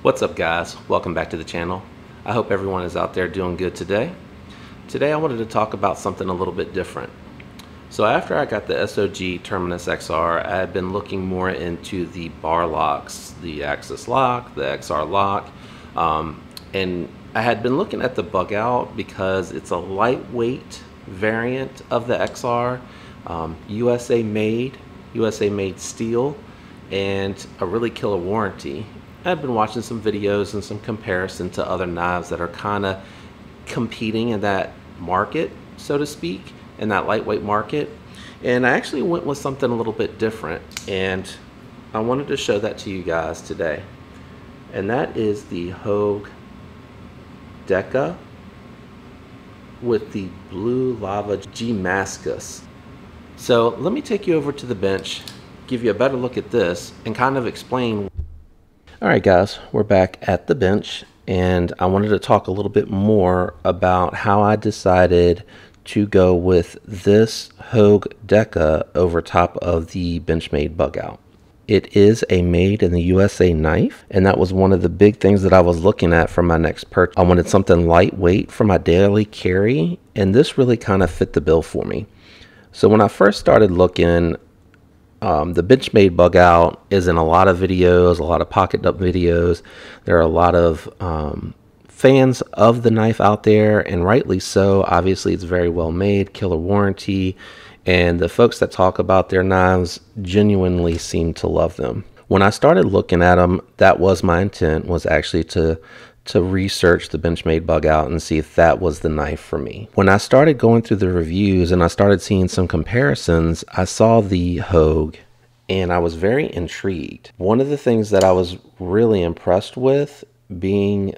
What's up, guys? Welcome back to the channel. I hope everyone is out there doing good today. Today I wanted to talk about something a little bit different. So after I got the SOG Terminus XR, I had been looking more into the bar locks, the Axis lock, the XR lock, and I had been looking at the Bugout because it's a lightweight variant of the XR, USA made steel, and a really killer warranty. I've been watching some videos and some comparison to other knives that are kind of competing in that market, so to speak, in that lightweight market. And I actually went with something a little bit different, and I wanted to show that to you guys today. And that is the Hogue Deka with the blue lava Damascus. So let me take you over to the bench, give you a better look at this, and kind of explain. Alright guys, we're back at the bench, and I wanted to talk a little bit more about how I decided to go with this Hogue Deka over top of the Benchmade Bugout. It is a made in the USA knife, and that was one of the big things that I was looking at for my next purchase. I wanted something lightweight for my daily carry, and this really kind of fit the bill for me. So when I first started looking, the Benchmade Bugout is in a lot of videos, a lot of pocket dump videos. There are a lot of fans of the knife out there, and rightly so. Obviously, it's very well made, killer warranty, and the folks that talk about their knives genuinely seem to love them. When I started looking at them, that was my intent, was actually to research the Benchmade Bugout and see if that was the knife for me. When I started going through the reviews and I started seeing some comparisons, I saw the Hogue and I was very intrigued. One of the things that I was really impressed with, being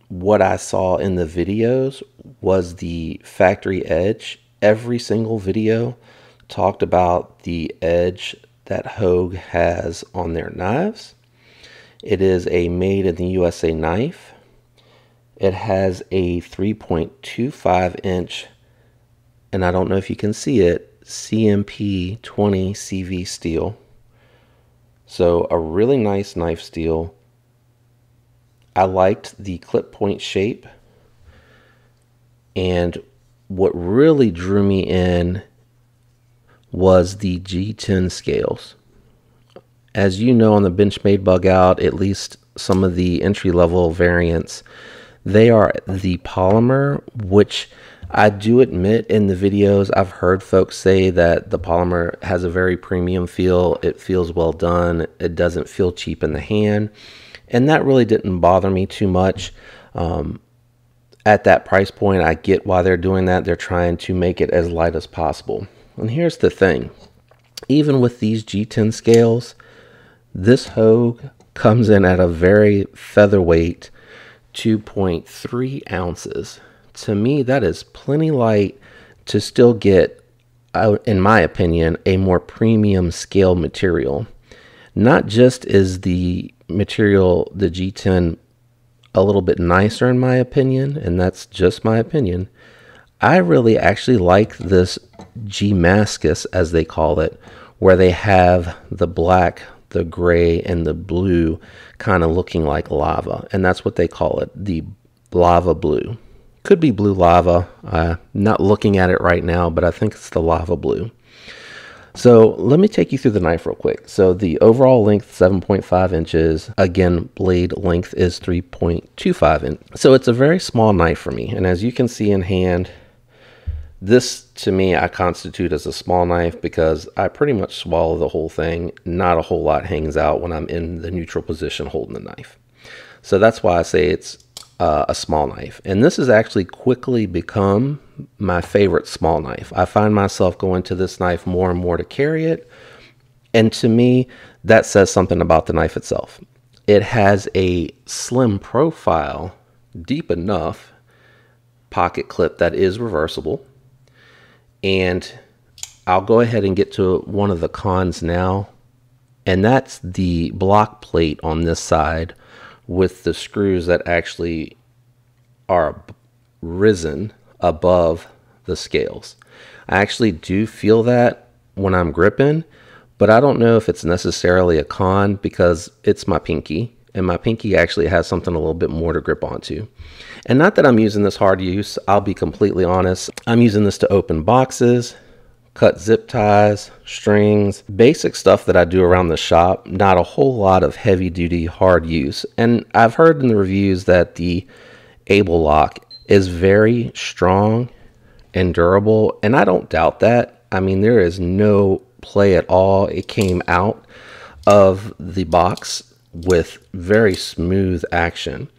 what I saw in the videos, was the factory edge. Every single video talked about the edge that Hogue has on their knives. It is a made in the USA knife. It has a 3.25 inch, and I don't know if you can see it, CMP 20 CV steel. So a really nice knife steel. I liked the clip point shape, and what really drew me in was the G10 scales. As you know, on the Benchmade Bugout, at least some of the entry-level variants, they are the polymer, which I do admit in the videos, I've heard folks say that the polymer has a very premium feel. It feels well done. It doesn't feel cheap in the hand. And that really didn't bother me too much. At that price point, I get why they're doing that. They're trying to make it as light as possible. And here's the thing. Even with these G10 scales, this Hogue comes in at a very featherweight 2.3 ounces. To me, that is plenty light to still get, in my opinion, a more premium scale material. Not just is the material, the G10, a little bit nicer in my opinion, and that's just my opinion. I really actually like this Damascus, as they call it, where they have the black, the gray, and the blue kind of looking like lava, and that's what they call it, the lava blue. Could be blue lava. I'm not looking at it right now, but I think it's the lava blue. So let me take you through the knife real quick. So the overall length, 7.5 inches. Again, blade length is 3.25 inches. So it's a very small knife for me, and as you can see in hand, this, to me, I constitute as a small knife because I pretty much swallow the whole thing. Not a whole lot hangs out when I'm in the neutral position holding the knife. So that's why I say it's a small knife. And this has actually quickly become my favorite small knife. I find myself going to this knife more and more to carry it. And to me, that says something about the knife itself. It has a slim profile, deep enough pocket clip that is reversible. And I'll go ahead and get to one of the cons now, and that's the block plate on this side with the screws that actually are risen above the scales. I actually do feel that when I'm gripping, but I don't know if it's necessarily a con because it's my pinky and my pinky actually has something a little bit more to grip onto. And not that I'm using this hard use, I'll be completely honest. I'm using this to open boxes, cut zip ties, strings, basic stuff that I do around the shop, not a whole lot of heavy duty hard use. And I've heard in the reviews that the Able Lock is very strong and durable, and I don't doubt that. I mean, there is no play at all. It came out of the box with very smooth action.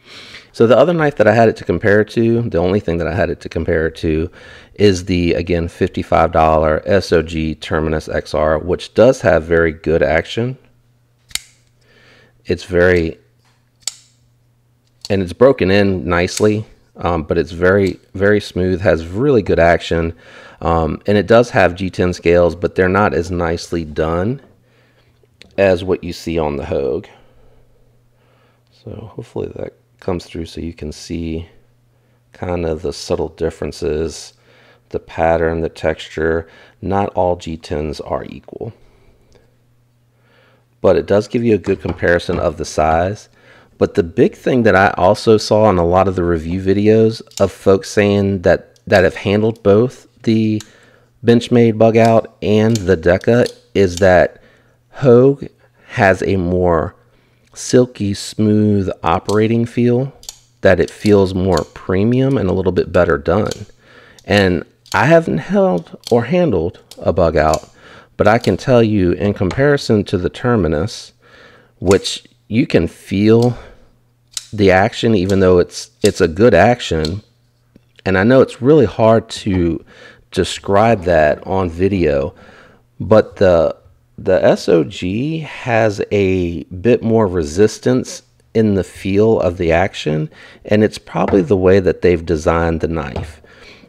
So the other knife that I had it to compare it to, the only thing that I had it to compare it to, is the, again, $55 SOG Terminus XR, which does have very good action. It's very, and it's broken in nicely, but it's very, very smooth, has really good action. And it does have G10 scales, but they're not as nicely done as what you see on the Hogue. So hopefully that comes through so you can see kind of the subtle differences, the pattern, the texture. Not all G10s are equal, but it does give you a good comparison of the size. But the big thing that I also saw in a lot of the review videos of folks saying that have handled both the Benchmade Bugout and the Deka is that Hogue has a more silky smooth operating feel, that it feels more premium and a little bit better done. And I haven't held or handled a Bugout, but I can tell you in comparison to the Terminus, which you can feel the action even though it's a good action, and I know it's really hard to describe that on video, but the SOG has a bit more resistance in the feel of the action, and it's probably the way that they've designed the knife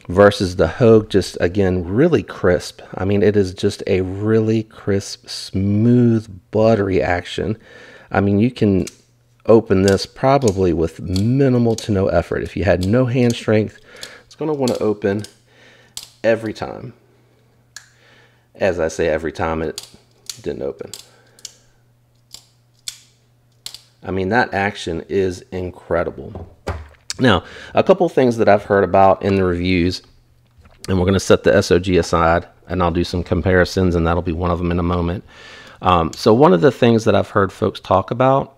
versus the Hogue. Just again, really crisp. I mean, it is just a really crisp, smooth, buttery action. I mean, you can open this probably with minimal to no effort. If you had no hand strength, it's going to want to open every time. As I say, every time it didn't open. I mean, that action is incredible. Now, a couple things that I've heard about in the reviews, and we're going to set the SOG aside and I'll do some comparisons, and that'll be one of them in a moment. So one of the things that I've heard folks talk about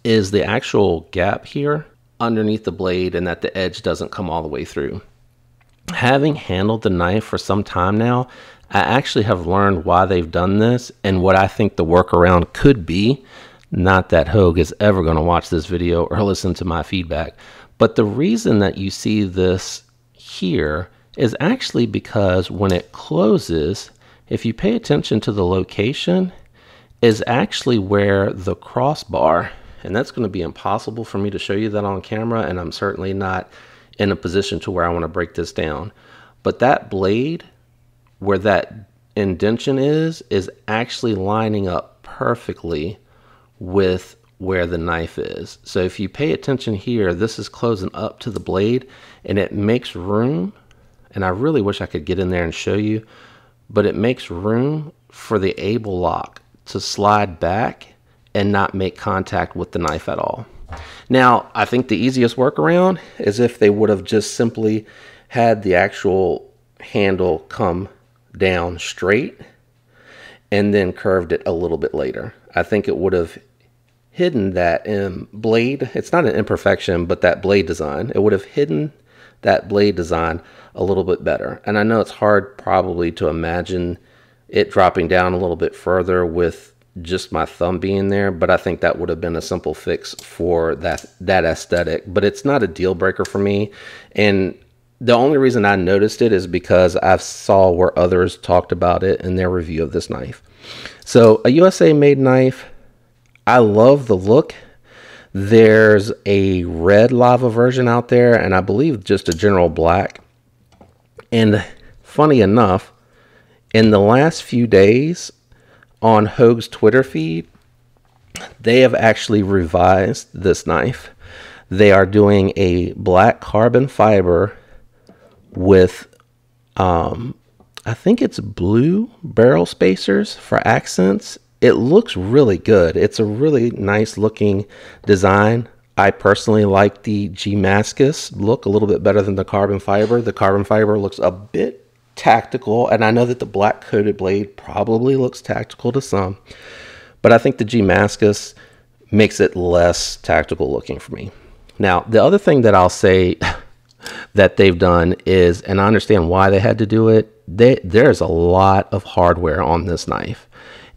is the actual gap here underneath the blade, and that the edge doesn't come all the way through. Having handled the knife for some time now, I actually have learned why they've done this and what I think the workaround could be. Not that Hogue is ever going to watch this video or listen to my feedback, but the reason that you see this here is actually because when it closes, if you pay attention to the location, is actually where the crossbar, and that's going to be impossible for me to show you that on camera, and I'm certainly not in a position to where I want to break this down, but that blade where that indentation is actually lining up perfectly with where the knife is. So if you pay attention here, this is closing up to the blade, and it makes room, and I really wish I could get in there and show you, but it makes room for the Able Lock to slide back and not make contact with the knife at all. Now, I think the easiest workaround is if they would have just simply had the actual handle come down straight and then curved it a little bit later. I think it would have hidden that blade. It's not an imperfection, but that blade design, it would have hidden that blade design a little bit better. And I know it's hard probably to imagine it dropping down a little bit further with just my thumb being there, but I think that would have been a simple fix for that aesthetic. But it's not a deal breaker for me, and the only reason I noticed it is because I saw where others talked about it in their review of this knife. So a USA made knife. I love the look. There's a red lava version out there, and I believe just a general black. And funny enough, in the last few days on Hogue's Twitter feed, they have actually revised this knife. They are doing a black carbon fiber with I think it's blue barrel spacers for accents, it looks really good. It's a really nice looking design. I personally like the Damascus look a little bit better than the carbon fiber. The carbon fiber looks a bit tactical, and I know that the black coated blade probably looks tactical to some, but I think the Damascus makes it less tactical looking for me. Now, the other thing that I'll say that they've done is, and I understand why they had to do it, there's a lot of hardware on this knife.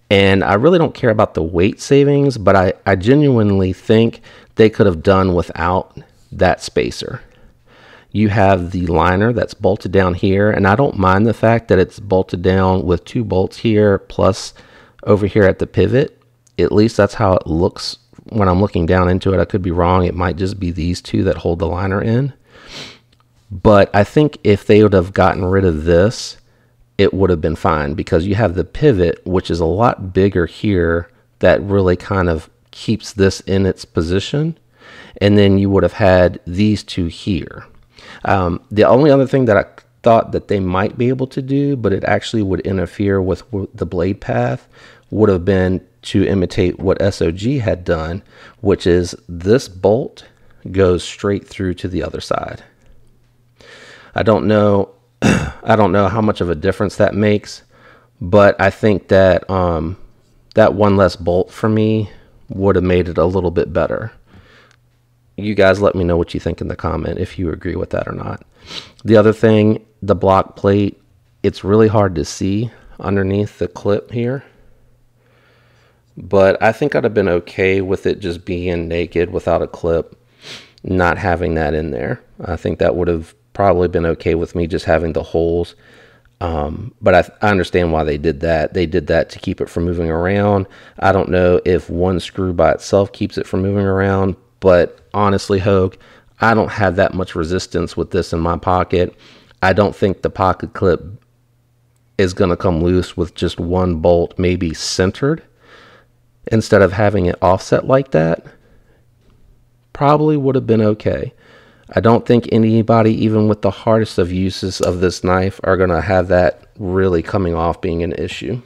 And I really don't care about the weight savings, but I genuinely think they could have done without that spacer. You have the liner that's bolted down here, and I don't mind the fact that it's bolted down with 2 bolts here plus over here at the pivot. At least that's how it looks when I'm looking down into it. I could be wrong. It might just be these 2 that hold the liner in. But I think if they would have gotten rid of this, it would have been fine, because you have the pivot, which is a lot bigger here, that really kind of keeps this in its position. And then you would have had these 2 here. The only other thing that I thought that they might be able to do, but it actually would interfere with the blade path, would have been to imitate what SOG had done, which is this bolt goes straight through to the other side. I don't know how much of a difference that makes, but I think that that one less bolt for me would have made it a little bit better. You guys let me know what you think in the comment, if you agree with that or not. The other thing, the block plate, it's really hard to see underneath the clip here, but I think I'd have been okay with it just being naked without a clip, not having that in there. I think that would have probably been okay with me just having the holes. But I understand why they did that. They did that to keep it from moving around. I don't know if one screw by itself keeps it from moving around, but honestly, Hogue, I don't have that much resistance with this in my pocket. I don't think the pocket clip is going to come loose with just one bolt maybe centered instead of having it offset like that. Probably would have been okay. I don't think anybody, even with the hardest of uses of this knife, are going to have that really coming off being an issue.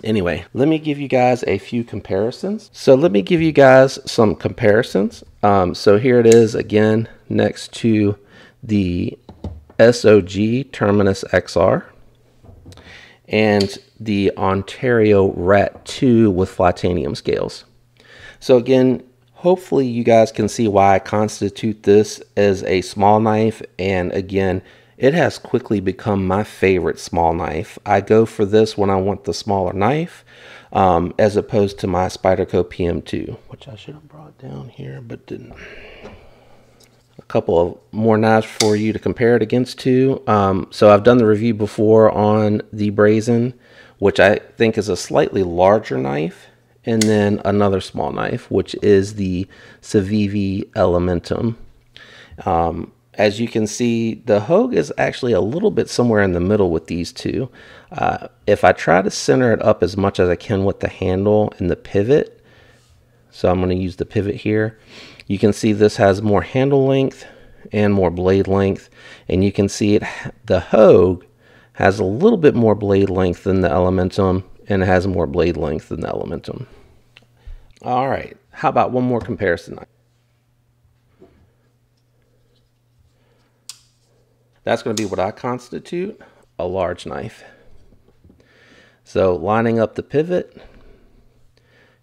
Anyway, let me give you guys a few comparisons. So let me give you guys some comparisons. So here it is again next to the SOG Terminus XR and the Ontario Rat 2 with Flatanium scales. So again, hopefully you guys can see why I constitute this as a small knife, and again, it has quickly become my favorite small knife. I go for this when I want the smaller knife, as opposed to my Spyderco PM2, which I should have brought down here, but didn't. A couple of more knives for you to compare it against too. So I've done the review before on the Brazen, which I think is a slightly larger knife, and then another small knife, which is the Civivi Elementum. As you can see, the Hogue is actually a little bit somewhere in the middle with these two. If I try to center it up as much as I can with the handle and the pivot, so I'm going to use the pivot here, you can see this has more handle length and more blade length, and you can see the Hogue has a little bit more blade length than the Elementum, and it has more blade length than the Elementum. All right, how about one more comparison? That's going to be what I constitute a large knife. So lining up the pivot,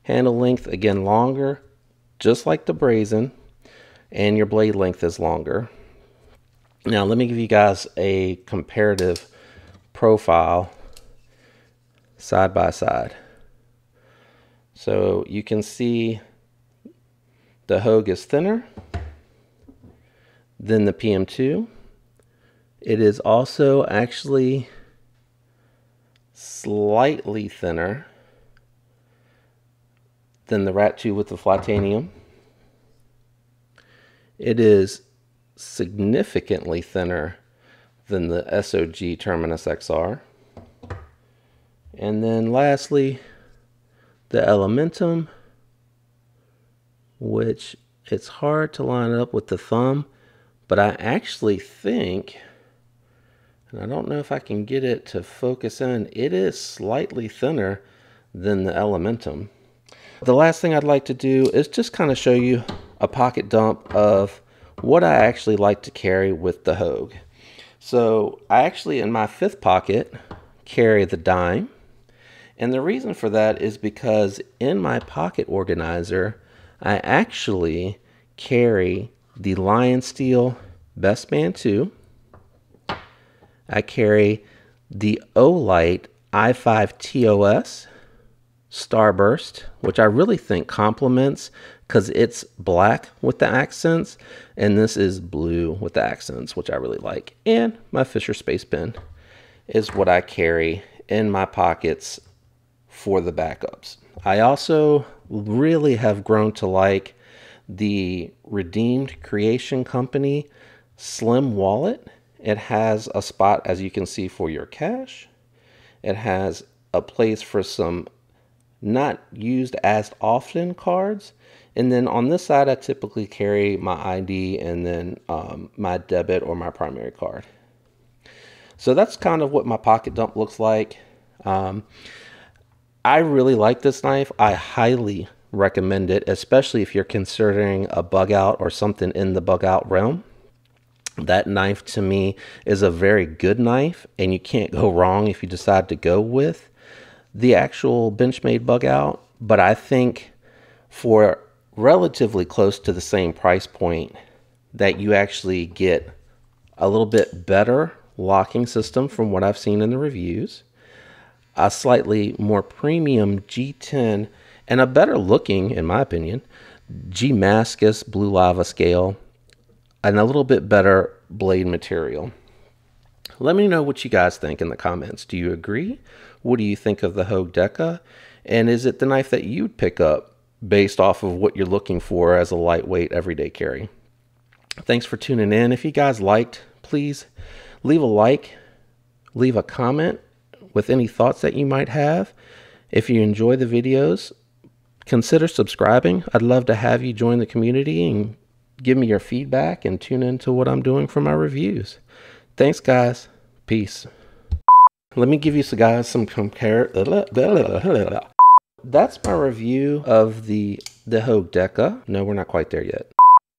handle length again longer, just like the Brazen, and your blade length is longer. Now let me give you guys a comparative profile side by side. So you can see the Hogue is thinner than the PM2. It is also actually slightly thinner than the Rat 2 with the Flatanium. It is significantly thinner than the SOG Terminus XR. And then lastly, the Elementum, which it's hard to line up with the thumb, but I actually think, and I don't know if I can get it to focus in, it is slightly thinner than the Elementum. The last thing I'd like to do is just kind of show you a pocket dump of what I actually like to carry with the Hogue. So I actually, in my fifth pocket, carry the dime. And the reason for that is because in my pocket organizer, I actually carry the Lion Steel Best Man 2. I carry the Olight i5 TOS Starburst, which I really think complements because it's black with the accents, and this is blue with the accents, which I really like. And my Fisher Space Pen is what I carry in my pockets for the backups. I also really have grown to like the Redeemed Creation Company Slim Wallet. It has a spot, as you can see, for your cash. It has a place for some not used as often cards. And then on this side, I typically carry my ID and then my debit or my primary card. So that's kind of what my pocket dump looks like. I really like this knife. I highly recommend it, especially if you're considering a bug out or something in the bug out realm. That knife to me is a very good knife, and you can't go wrong if you decide to go with the actual Benchmade Bugout. But I think for relatively close to the same price point that you actually get a little bit better locking system from what I've seen in the reviews, a slightly more premium G10, and a better looking, in my opinion, Damascus Blue Lava scale, and a little bit better blade material. Let me know what you guys think in the comments. Do you agree? What do you think of the Hogue Deka? And is it the knife that you'd pick up based off of what you're looking for as a lightweight everyday carry? Thanks for tuning in. If you guys liked, please leave a like, leave a comment with any thoughts that you might have. If you enjoy the videos, consider subscribing. I'd love to have you join the community and give me your feedback and tune into what I'm doing for my reviews. Thanks, guys. Peace. Let me give you guys some That's my review of the Hogue Deka. No, we're not quite there yet.